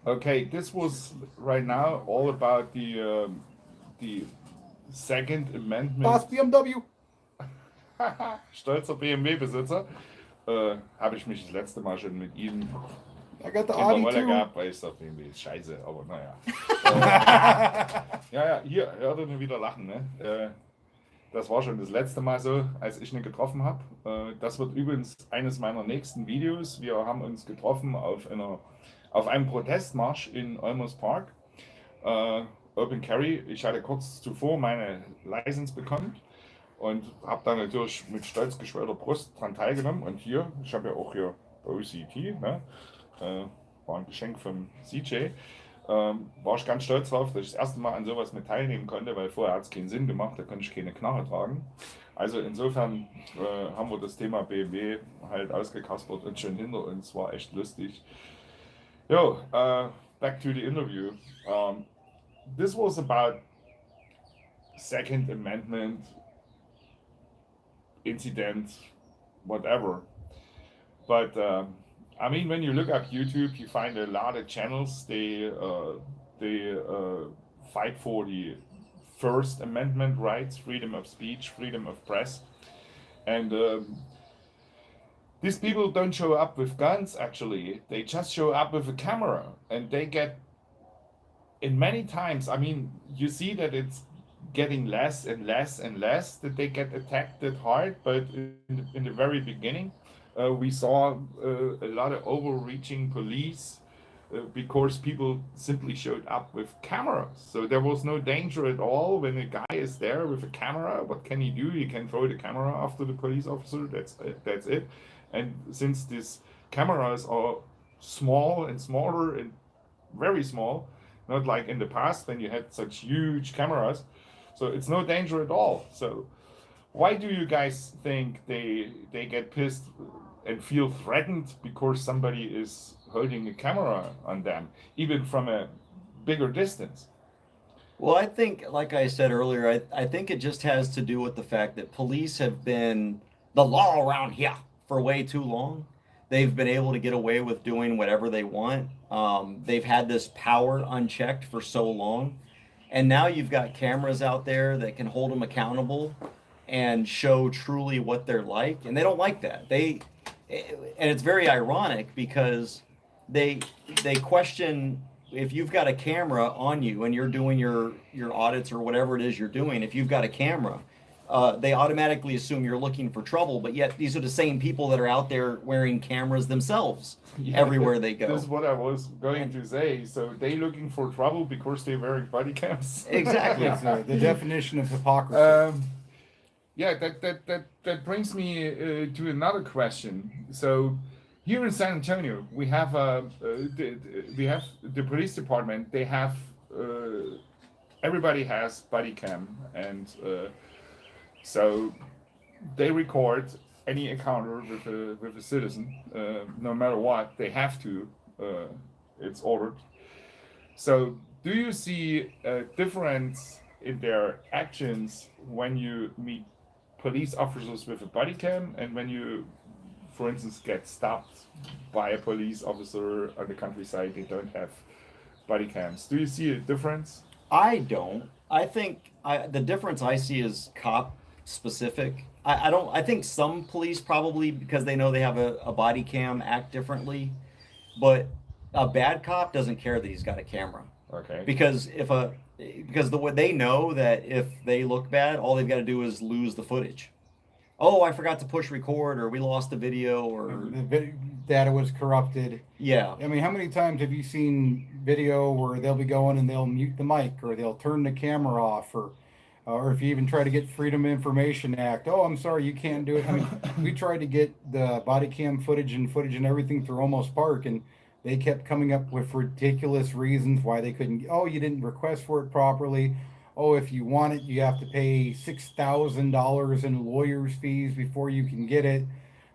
Okay, this was right now all about the Second Amendment. Boss BMW. Stolzer BMW-Besitzer. Habe ich mich das letzte Mal schon mit ihm I got the in der Audi Rolle too. gehabt, weil ich doch BMW ist scheiße, aber naja. Ja, hier, hört er nur wieder lachen, ne? Das war schon das letzte Mal so, als ich ihn getroffen habe. Das wird übrigens eines meiner nächsten Videos. Wir haben uns getroffen auf einem Protestmarsch in Olmos Park. Open Carry. Ich hatte kurz zuvor meine License bekommen und habe da natürlich mit stolz geschwellter Brust dran teilgenommen. Und hier, ich habe ja auch hier OCT, ne? War ein Geschenk von CJ. War ich ganz stolz drauf, dass ich das erste Mal an sowas mit teilnehmen konnte, weil vorher hat es keinen Sinn gemacht, da konnte ich keine Knarre tragen. Also insofern haben wir das Thema BMW halt ausgekaspert und schon hinter uns, war echt lustig. Yo, back to the interview. This was about Second Amendment incident, whatever. But I mean, when you look up YouTube, you find a lot of channels. They fight for the First Amendment rights, freedom of speech, freedom of press, and these people don't show up with guns. Actually, they just show up with a camera, and they get. In many times, I mean, you see that it's getting less and less and less that they get attacked that hard. But in the very beginning, we saw a lot of overreaching police because people simply showed up with cameras. So there was no danger at all when a guy is there with a camera. What can he do? He can throw the camera after the police officer. That's it. And since these cameras are small and smaller and very small, not like in the past when you had such huge cameras, so it's no danger at all. So why do you guys think they get pissed and feel threatened because somebody is holding a camera on them, even from a bigger distance? Well, I think, like I said earlier, I think it just has to do with the fact that police have been the law around here for way too long. They've been able to get away with doing whatever they want. They've had this power unchecked for so long. And now you've got cameras out there that can hold them accountable and show truly what they're like. And they don't like that. And it's very ironic because they question, if you've got a camera on you and you're doing your audits or whatever it is you're doing, if you've got a camera, they automatically assume you're looking for trouble, but yet these are the same people that are out there wearing cameras themselves everywhere they go. That's what I was going to say. So they looking for trouble because they're wearing body cams. Exactly. It's the definition of hypocrisy. Yeah, that brings me to another question. So here in San Antonio, we have the police department. They have everybody has body cam, and so they record any encounter with a citizen, no matter what. They have to. It's ordered. So do you see a difference in their actions when you meet police officers with a body cam and when you, for instance, get stopped by a police officer on the countryside? They don't have body cams. Do you see a difference? I don't. I think the difference I see is cop specific. I don't. I think some police probably, because they know they have a body cam, act differently, but a bad cop doesn't care that he's got a camera. Okay. Because they know that if they look bad, all they've got to do is lose the footage. Oh, I forgot to push record, or we lost the video, or The data was corrupted. yeah. I mean, how many times have you seen video where they'll be going and they'll mute the mic or they'll turn the camera off, or if you even try to get Freedom of Information Act, oh, I'm sorry, you can't do it. I mean, we tried to get the body cam footage and everything through Almost Park, and they kept coming up with ridiculous reasons why they couldn't. Oh, you didn't request for it properly. Oh, if you want it, you have to pay $6,000 in lawyer's fees before you can get it.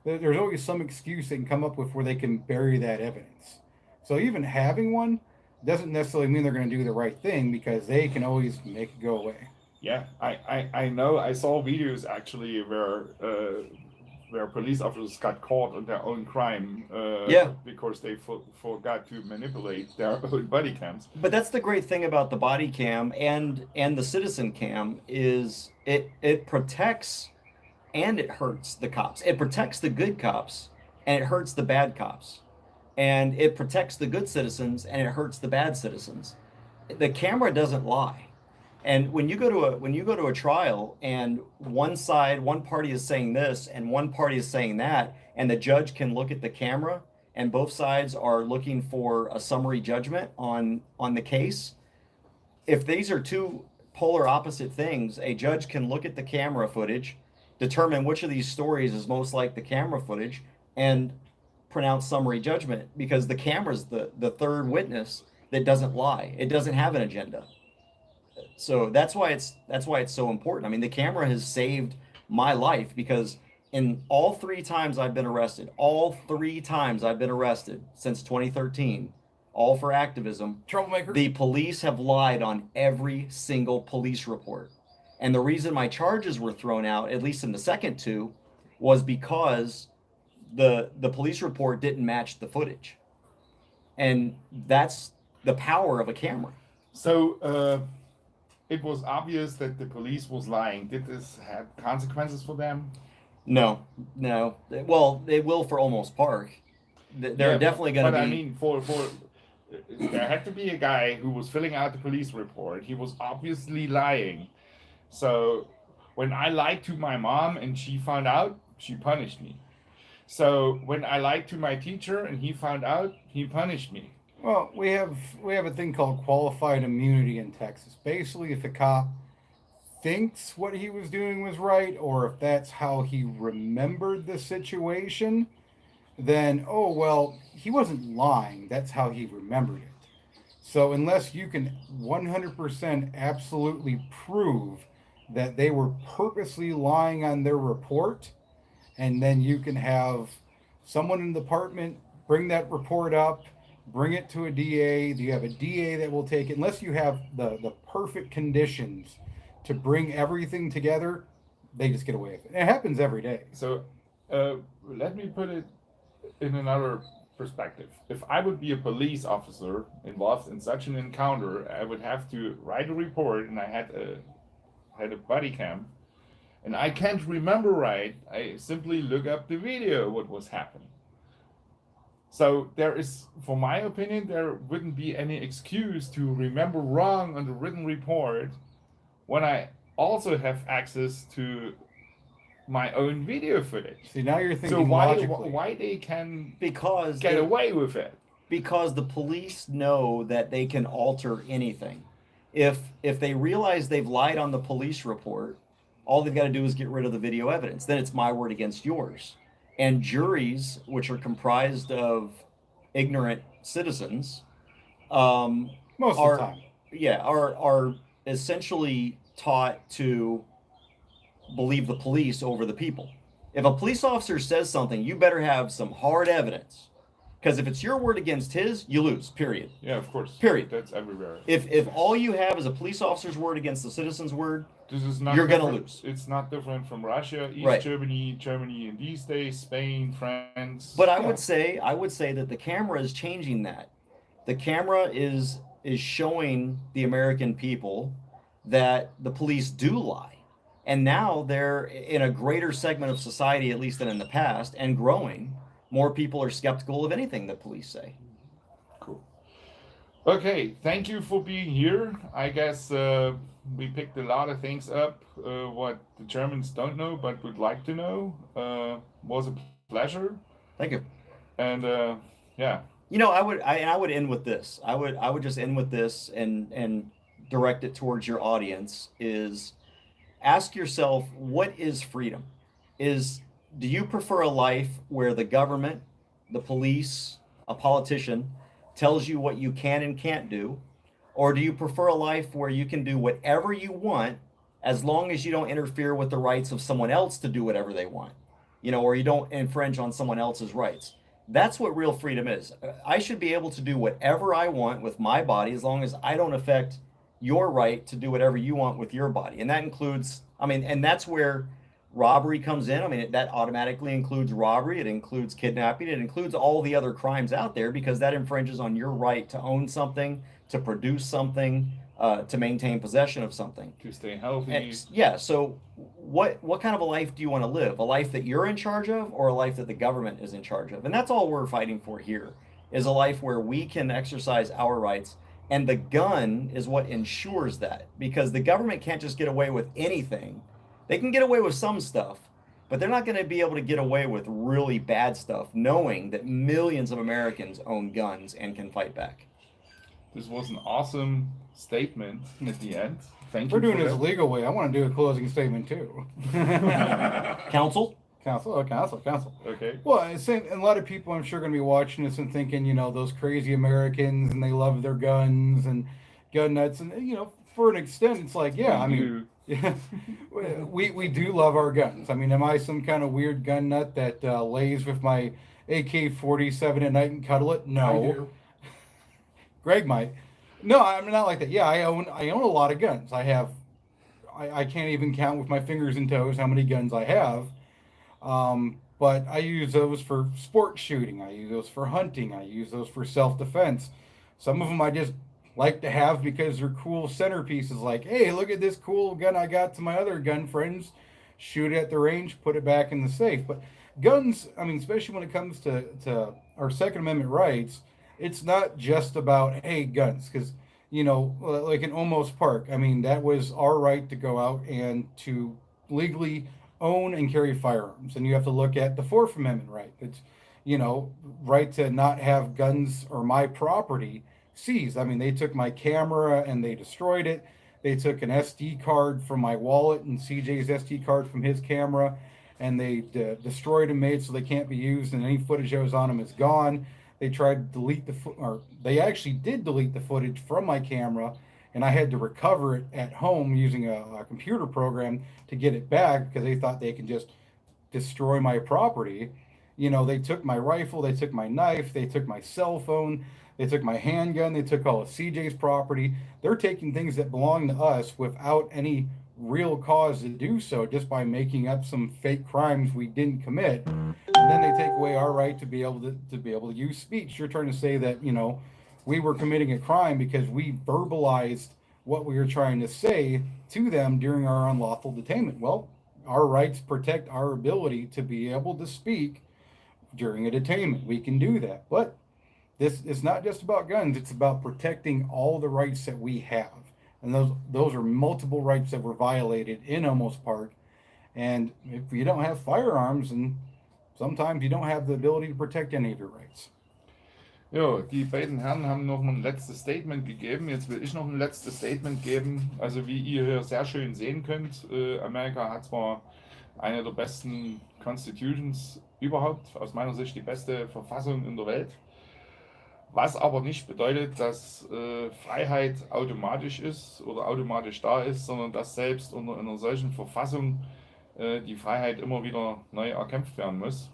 There's always some excuse they can come up with where they can bury that evidence. So even having one doesn't necessarily mean they're going to do the right thing, because they can always make it go away. Yeah, I know. I saw videos actually where police officers got caught on their own crime. Because they forgot to manipulate their own body cams. But that's the great thing about the body cam and the citizen cam is it protects and it hurts the cops. It protects the good cops and it hurts the bad cops. And it protects the good citizens and it hurts the bad citizens. The camera doesn't lie. And when you go to a trial and one party is saying this and one party is saying that, and the judge can look at the camera and both sides are looking for a summary judgment on the case, if these are two polar opposite things, a judge can look at the camera footage, determine which of these stories is most like the camera footage, and pronounce summary judgment, because the camera's the third witness that doesn't lie. It doesn't have an agenda. So that's why it's so important. I mean, the camera has saved my life, because in all three times I've been arrested since 2013, all for activism, Troublemaker. the police have lied on every single police report. And the reason my charges were thrown out, at least in the second two, was because the police report didn't match the footage. And that's the power of a camera. So it was obvious that the police was lying. Did this have consequences for them? No. Well, they will for Almost Park. They're definitely going to be. But I mean, for there had to be a guy who was filling out the police report. He was obviously lying. So when I lied to my mom and she found out, she punished me. So when I lied to my teacher and he found out, he punished me. Well, we have a thing called qualified immunity in Texas. Basically, if the cop thinks what he was doing was right, or if that's how he remembered the situation, then, oh, well, he wasn't lying. That's how he remembered it. So unless you can 100% absolutely prove that they were purposely lying on their report, and then you can have someone in the department bring that report up, bring it to a DA. You have a DA that will take it. Unless you have the perfect conditions to bring everything together, they just get away with it. It happens every day. So let me put it in another perspective. If I would be a police officer involved in such an encounter, I would have to write a report, and I had a body cam, and I can't remember right. I simply look up the video, what was happening. So there is, for my opinion, there wouldn't be any excuse to remember wrong on the written report when I also have access to my own video footage. See, now you're thinking So logically. why they can Because get the- away with it? because the police know that they can alter anything. If they realize they've lied on the police report, all they've got to do is get rid of the video evidence. Then it's my word against yours. And juries, which are comprised of ignorant citizens, Most are of the time. are essentially taught to believe the police over the people. If a police officer says something, you better have some hard evidence. Because if it's your word against his, you lose. Period. Yeah, of course. Period. That's everywhere. If all you have is a police officer's word against the citizen's word, This is not you're gonna different- lose. It's not different from Russia, East Right. Germany in these days, Spain, France. but I Yeah. would say that the camera is changing that. The camera is showing the American people that the police do lie. And now they're in a greater segment of society, at least than in the past, and growing. More people are skeptical of anything the police say. Cool. Okay, thank you for being here. I guess we picked a lot of things up what the Germans don't know but would like to know. Was a pleasure, Thank you. and yeah, You know, I would end with this. I would just end with this and direct it towards your audience is ask yourself, what is freedom? Do you prefer a life where the government, the police, a politician tells you what you can and can't do? Or do you prefer a life where you can do whatever you want as long as you don't interfere with the rights of someone else to do whatever they want? You know, or you don't infringe on someone else's rights. That's what real freedom is. I should be able to do whatever I want with my body as long as I don't affect your right to do whatever you want with your body. And that includes, and that's where robbery comes in. That automatically includes robbery. It includes kidnapping. It includes all the other crimes out there because that infringes on your right to own something, to produce something, to maintain possession of something. to stay healthy. And, yeah. So what kind of a life do you want to live? A life that you're in charge of or a life that the government is in charge of? And that's all we're fighting for here is a life where we can exercise our rights. And the gun is what ensures that because the government can't just get away with anything. They can get away with some stuff, but they're not going to be able to get away with really bad stuff, knowing that millions of Americans own guns and can fight back. This was an awesome statement at the end. Thank We're you. doing for this that. legal way. I want to do a closing statement too. Counsel? Counsel. Okay. Well, and a lot of people, I'm sure, going to be watching this and thinking, those crazy Americans and they love their guns and gun nuts. And, for an extent, it's like, yeah, You- yeah, we do love our guns. Am I some kind of weird gun nut that lays with my AK-47 at night and cuddle it? I No. do. Greg might. No, I'm not like that. Yeah, I own a lot of guns. I can't even count with my fingers and toes how many guns I have. But I use those for sport shooting. I use those for hunting. I use those for self-defense. Some of them I just like to have because they're cool centerpieces. Like, hey, look at this cool gun I got to my other gun friends. Shoot it at the range, put it back in the safe. But guns, especially when it comes to our Second Amendment rights, it's not just about, hey, guns. Because, like in Olmos Park, that was our right to go out and to legally own and carry firearms. And you have to look at the Fourth Amendment right. It's, right to not have guns or my property seized. They took my camera and they destroyed it. They took an SD card from my wallet and CJ's SD card from his camera, and they destroyed them, made so they can't be used, and any footage that was on them is gone. They tried to delete they actually did delete the footage from my camera, and I had to recover it at home using a computer program to get it back because they thought they could just destroy my property. They took my rifle, they took my knife, they took my cell phone, they took my handgun, they took all of CJ's property. They're taking things that belong to us without any real cause to do so, just by making up some fake crimes we didn't commit. And then they take away our right to be able to use speech. You're trying to say that, we were committing a crime because we verbalized what we were trying to say to them during our unlawful detainment. Well, our rights protect our ability to be able to speak during a detainment. We can do that. But this is not just about guns. It's about protecting all the rights that we have. and those are multiple rights that were violated in Amos Park. And if you don't have firearms, and sometimes you don't have the ability to protect any of your rights. Ja, die beiden Herren haben noch ein letztes Statement gegeben. Jetzt will ich noch ein letztes Statement geben. Also wie ihr hier sehr schön sehen könnt, Amerika hat zwar eine der besten Constitutions überhaupt, aus meiner Sicht die beste Verfassung in der Welt, was aber nicht bedeutet, dass Freiheit automatisch ist oder automatisch da ist, sondern dass selbst unter einer solchen Verfassung die Freiheit immer wieder neu erkämpft werden muss.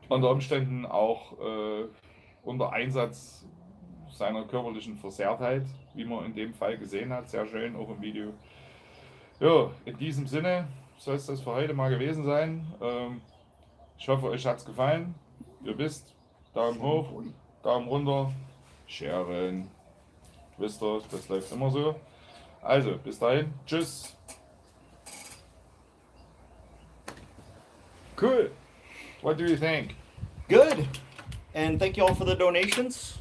Unter Umständen auch unter Einsatz seiner körperlichen Versehrtheit, wie man in dem Fall gesehen hat, sehr schön, auch im Video. Ja, in diesem Sinne soll es das für heute mal gewesen sein. Ich hoffe, euch hat es gefallen. Ihr wisst, Daumen hoch, Daumen runter, sharen. Wisst ihr, das läuft immer so. Also, bis dahin, tschüss. Cool. What do you think? Good. And thank you all for the donations.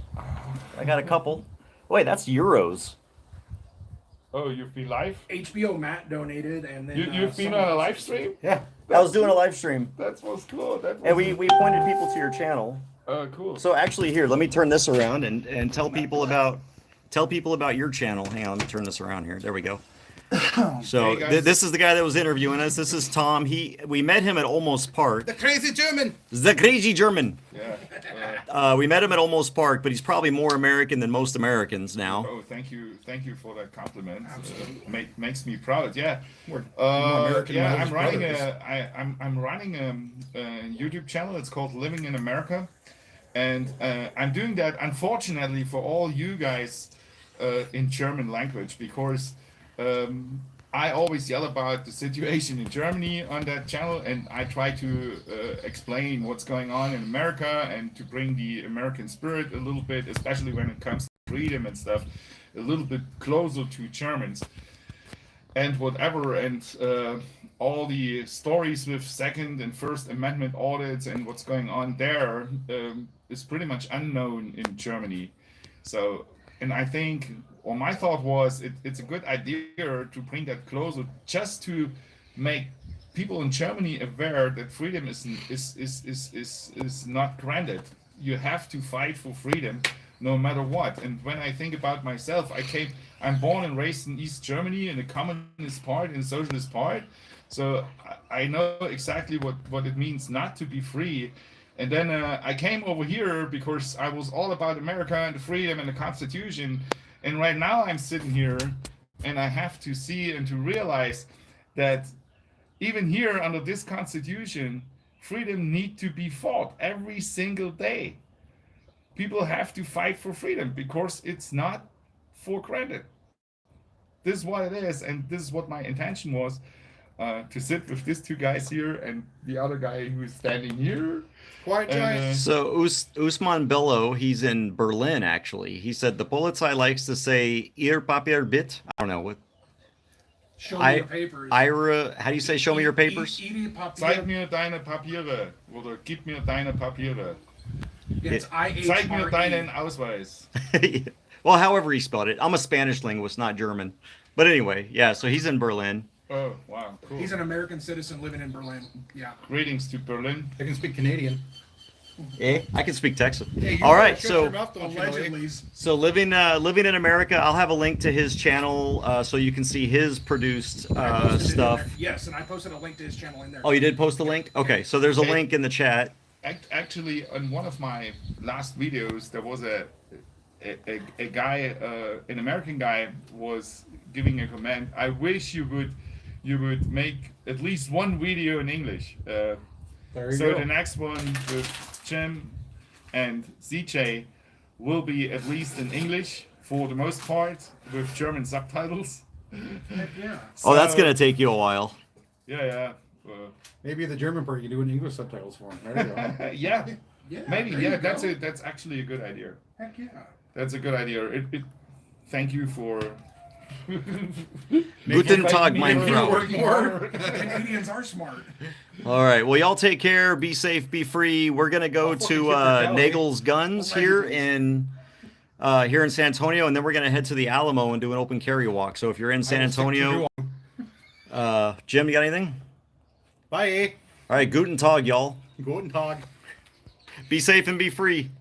I got a couple. Wait, that's euros. Oh, you've been live? HBO Matt donated, and then You've been on a live stream? Yeah. I was doing a live stream, That was cool. That was and we pointed people to your channel. cool. So actually, here, let me turn this around and tell people about your channel. Hang on, let me turn this around here. There we go. So Hey, guys. this is the guy that was interviewing us. This is Tom. We met him at Olmos Park. The crazy German. The crazy German. Yeah. We met him at Olmos Park, but he's probably more American than most Americans now. Oh, thank you for that compliment. Makes me proud. Yeah. We're more American than I'm those running brothers. I'm running a YouTube channel. It's called Living in America, and I'm doing that unfortunately for all you guys in German language, because I always yell about the situation in Germany on that channel, and I try to explain what's going on in America and to bring the American spirit a little bit, especially when it comes to freedom and stuff, a little bit closer to Germans and whatever, and all the stories with Second and First Amendment audits and what's going on there is pretty much unknown in Germany. So, and I think, or my thought was, it's a good idea to bring that closer, just to make people in Germany aware that freedom is not granted. You have to fight for freedom, no matter what. And when I think about myself, I'm born and raised in East Germany, in the communist part, in the socialist part. So I know exactly what it means not to be free. And then I came over here because I was all about America and the freedom and the Constitution. And right now I'm sitting here and I have to see and to realize that even here under this Constitution, freedom need to be fought every single day. People have to fight for freedom because it's not for granted. This is what it is, and this is what my intention was, to sit with these two guys here and the other guy who's standing here. Quiet giant. So Usman Bello, he's in Berlin actually. He said the Polizei likes to say "Ihr Papier bit." I don't know what. Show me your papers. Ira, how do you say "show me your papers"? Zeig mir deine Papiere oder gib mir deine Papiere. It's Zeig mir deinen IHRE. Ausweis. Well, however he spelled it. I'm a Spanish linguist, not German. But anyway, yeah. So he's in Berlin. Oh, wow, cool. He's an American citizen living in Berlin. Yeah. Greetings to Berlin. They can speak Canadian. I can speak Texan. Hey, you All better right, shut your so mouth, don't you know, Allegedly. so living in America. I'll have a link to his channel so you can see his produced I posted it in stuff. there. Yes, and I posted a link to his channel in there. Oh, you did post a link? Okay, so there's a link in the chat. Actually, on one of my last videos, there was a guy, an American guy, was giving a comment. I wish you would make at least one video in English. There you So go. the next one with Jim and ZJ will be at least in English for the most part, with German subtitles. Heck yeah. Oh, that's So- gonna take you a while. Yeah. Maybe the German part you do in English subtitles for him. There you go. Yeah, Yeah. maybe. there Yeah, you that's go. it. That's actually a good idea. Heck yeah. That's a good idea. Thank you for. Guten Tag, mein Making me Frau. work more. Canadians are smart. All right. Well, y'all take care. Be safe. Be free. We're gonna go I'll fucking to kick your belly. Nagel's Guns here in here in San Antonio, and then we're going to head to the Alamo and do an open carry walk. So if you're in San Antonio, Jim, you got anything? Bye. All right, guten Tag, y'all. Guten Tag. Be safe and be free.